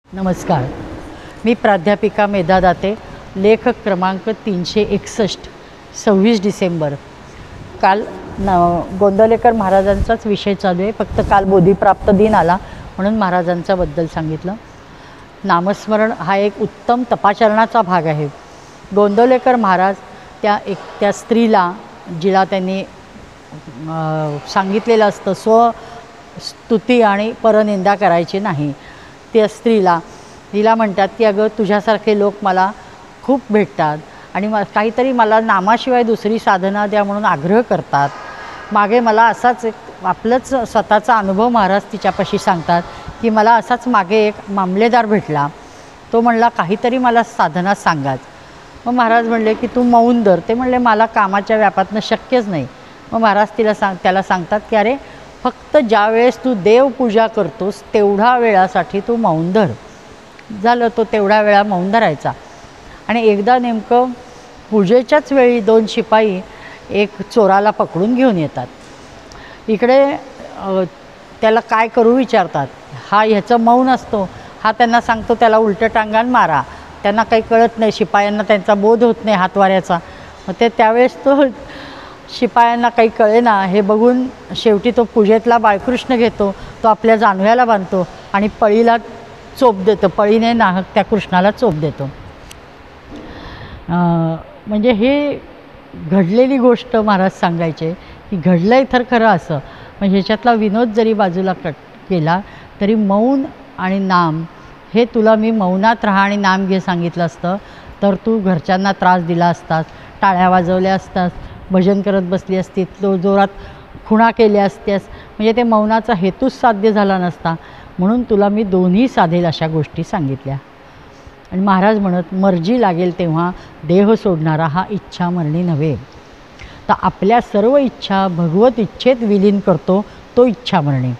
नमस्कार, मी प्राध्यापिका मेधा दाते, लेखक क्रमांक 361, 26 डिसेंबर। काल गोंदवलेकर महाराजांचाच विषय चालू आहे, फक्त काल बोधिप्राप्त दिन आला म्हणून महाराजांच्याबद्दल सांगितलं। नामस्मरण हा एक उत्तम तपाचरणाचा भाग आहे। गोंदवलेकर महाराज त्या स्त्रीला जिला त्यांनी सांगितलेलं असतं स्वस्तुती आणि परनिंदा करायची नाही, त्या स्त्रीला तिला म्हणतात की अगं तुझ्यासारखे लोक मला खूप भेटतात आणि काहीतरी मला नामाशिवाय दुसरी साधना द्या म्हणून आग्रह करतात। मागे मला असाच एक आपलंच स्वतःचा अनुभव महाराज तिच्यापाशी सांगतात की मला असाच मागे एक मामलेदार भेटला, तो म्हणला काहीतरी मला साधना सांगाच। मग महाराज म्हणले की तू मौन धर। ते म्हणले मला कामाच्या व्यापातनं शक्यच नाही। मग महाराज त्याला सांगतात की अरे फक्त ज्या वेळेस तू देवपूजा करतोस तेवढा वेळासाठी तू मौन धर। झालं, तो तेवढा वेळा मौन धरायचा। आणि एकदा नेमकं पूजेच्याच वेळी 2 शिपाई एक चोराला पकडून घेऊन येतात। इकडे त्याला काय करू विचारतात। हा ह्याचं मौन असतो, हा त्यांना सांगतो त्याला उलटं टांगान मारा। त्यांना काही कळत नाही, शिपायांना त्यांचा बोध होत नाही हातवाऱ्याचा। मग त्यावेळेस तो शिपायांना काही कळेना हे बघून शेवटी तो पूजेतला बाळकृष्ण घेतो, तो आपल्या जाणव्याला बांधतो आणि पळीला चोप देतो, पळीने नाहक त्या कृष्णाला चोप देतो। म्हणजे हे घडलेली गोष्ट महाराज सांगायचे की घडलंय तर खरं असं। म्हणजे ह्याच्यातला विनोद जरी बाजूला केला तरी मौन आणि नाम हे तुला मी मौनात राहा आणि नाम घे सांगितलं असतं तर तू घरच्यांना त्रास दिला असतास, टाळ्या वाजवल्या असतास, भजन करत बसली असती, तो जोरात खुणा केल्या असत्यास, म्हणजे ते मौनाचा हेतूच साध्य झाला नसता। म्हणून तुला मी दोन्ही साधेल अशा गोष्टी सांगितल्या। आणि महाराज म्हणत मर्जी लागेल तेव्हा देह सोडणारा हा इच्छा मरणी नव्हे, तर आपल्या सर्व इच्छा भगवत इच्छेत विलीन करतो तो इच्छा मरणी।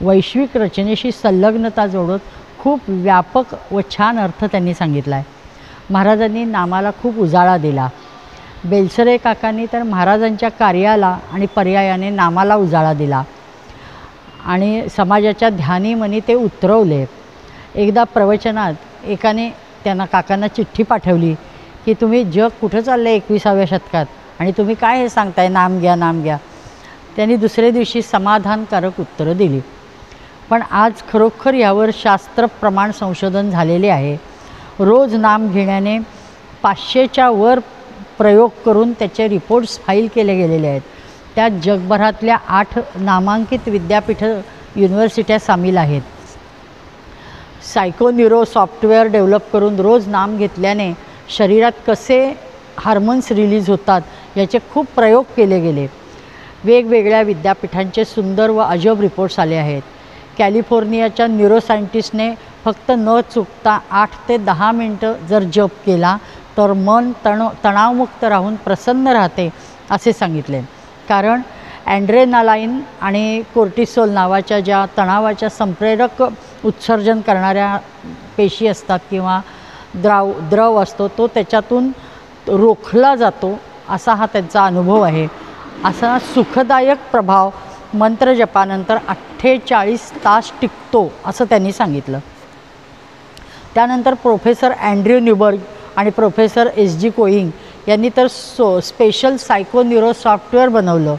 वैश्विक रचनेशी संलग्नता जोडत खूप व्यापक व छान अर्थ त्यांनी सांगितला आहे। महाराजांनी नामाला खूप उजाळा दिला। बेलसरे काकांनी तर महाराजांच्या कार्याला आणि पर्यायाने नामाला उजाळा दिला आणि समाजाच्या ध्यानी मनी ते उतरवले। एकदा प्रवचनात एकाने काकांना चिठ्ठी पाठवली की तुम्ही जग कुठं चाललं आहे 21व्या शतकात आणि तुम्ही काय हे सांगताय नाम घ्या नाम घ्या। त्यांनी दुसऱ्या दिवशी समाधानकारक उत्तरं दिली। पण आज खरोखर यावर शास्त्र प्रमाण संशोधन झालेले आहे। रोज नाम घेण्याने 500च्या वर प्रयोग करून त्याचे रिपोर्ट्स फाईल केले गेलेले आहेत। त्यात जगभरातल्या 8 नामांकित विद्यापीठ युनिव्हर्सिट्या सामील आहेत। सायकोन्यूरो सॉफ्टवेअर डेव्हलप करून रोज नाम घेतल्याने शरीरात कसे हार्मोन्स रिलीज होतात याचे खूप प्रयोग केले गेले। वेगवेगळ्या विद्यापीठांचे सुंदर व अजब रिपोर्ट्स आले आहेत। कॅलिफोर्नियाच्या न्यूरोसायंटिस्टने फक्त न चुकता 8 ते 10 मिनटं जर जप केला तर मन तणावमुक्त राहून प्रसन्न राहते असे सांगितले। कारण ॲड्रेनालाईन आणि कोर्टिसोल नावाच्या ज्या तणावाच्या संप्रेरक उत्सर्जन करणाऱ्या पेशी असतात किंवा द्रव असतो तो त्याच्यातून रोखला जातो असा हा त्यांचा अनुभव आहे। असा सुखदायक प्रभाव मंत्रजपानंतर 48 तास टिकतो असं त्यांनी सांगितलं। त्यानंतर प्रोफेसर अँड्र्यू न्यूबर्ग आणि प्रोफेसर S.G. कोइंग यांनी तर स्पेशल सायकोन्यूरो सॉफ्टवेअर बनवलं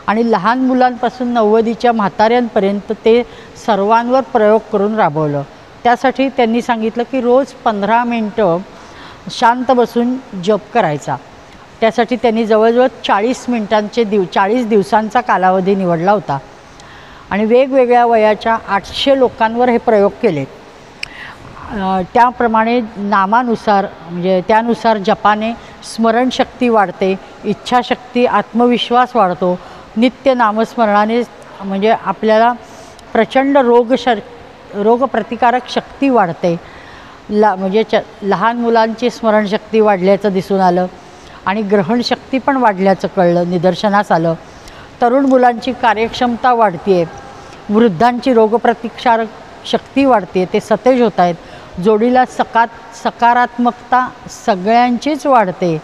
आणि लहान मुलांपासून 90च्या म्हाताऱ्यांपर्यंत ते सर्वांवर प्रयोग करून राबवलं। त्यासाठी त्यांनी सांगितलं की रोज 15 मिनटं शांत बसून जप करायचा। त्यासाठी त्यांनी जवळजवळ 40 दिवसांचा कालावधी निवडला होता आणि वेगवेगळ्या वयाच्या 800 लोकांवर हे प्रयोग केले। त्याप्रमाणे नामानुसार म्हणजे त्यानुसार जपाने स्मरणशक्ती वाढते, इच्छाशक्ती, आत्मविश्वास वाढतो। नित्य नामस्मरणाने म्हणजे आपल्याला प्रचंड रोगप्रतिकारक शक्ती वाढते। म्हणजे लहान मुलांची स्मरणशक्ती वाढल्याचं दिसून आलं आणि ग्रहणशक्ती पण वाढल्याचं कळलं, निदर्शनास आलं। तरुण मुलांची कार्यक्षमता वाढते, वृद्धांची रोगप्रतिकारक शक्ती वाढते, ते सतेज होत आहेत। जोडीला सकारात्मकता सगळ्यांचीच वाढते।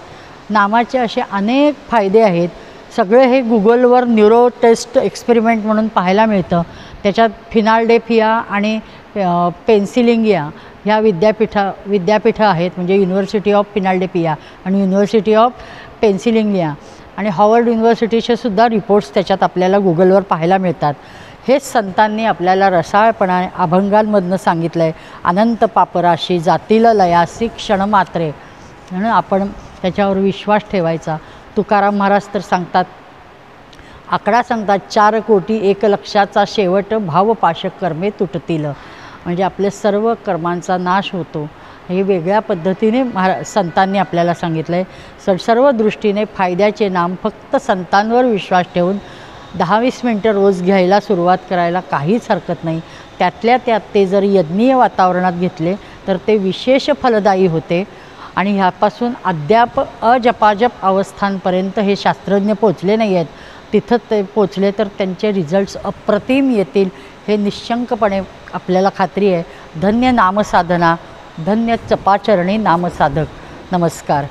नामाचे असे अनेक फायदे आहेत। सगळे हे गुगलवर न्यूरो टेस्ट एक्सपेरिमेंट म्हणून पाहायला मिळतं। त्याच्यात फिनाल्डेल्फिया आणि पेन्सिलिंगिया ह्या विद्यापीठं आहेत, म्हणजे युनिव्हर्सिटी ऑफ फिलाडेल्फिया आणि युनिव्हर्सिटी ऑफ पेन्सिलिंगिया आणि हॉवर्ड युनिव्हर्सिटीचे सुद्धा रिपोर्ट्स त्याच्यात आपल्याला गुगलवर पाहायला मिळतात. हेच संतांनी आपल्याला रसाळपणाने अभंगांमधनं सांगितलं आहे. अनंत पापराशी जातील लयासी क्षणमात्रे, म्हणून आपण त्याच्यावर विश्वास ठेवायचा. तुकाराम महाराज तर सांगतात, आकडा सांगतात, 4 कोटी 1 लक्षाचा शेवट भावपाशक कर्मे तुटतील. म्हणजे आपले सर्व कर्मांचा नाश होतो. हे वेगळ्या पद्धतीने संतांनी आपल्याला सांगितलं आहे. सर्व दृष्टीने फायद्याचे नाम फक्त संतांवर विश्वास ठेवून 10-20 मिनटं रोज घ्यायला सुरुवात करायला काहीच हरकत नाही. त्यातल्या त्यात ते जर यज्ञीय वातावरणात घेतले तर ते विशेष फलदायी होते. आणि ह्यापासून अद्याप अजपाजप अवस्थांपर्यंत हे शास्त्रज्ञ पोचले नाही आहेत. तिथं ते पोचले तर त्यांचे रिझल्ट्स अप्रतिम येतील, हे निश्शंकपणे आपल्याला खात्री आहे. धन्य नामसाधना, धन्य चपाचरणी नामसाधक. नमस्कार.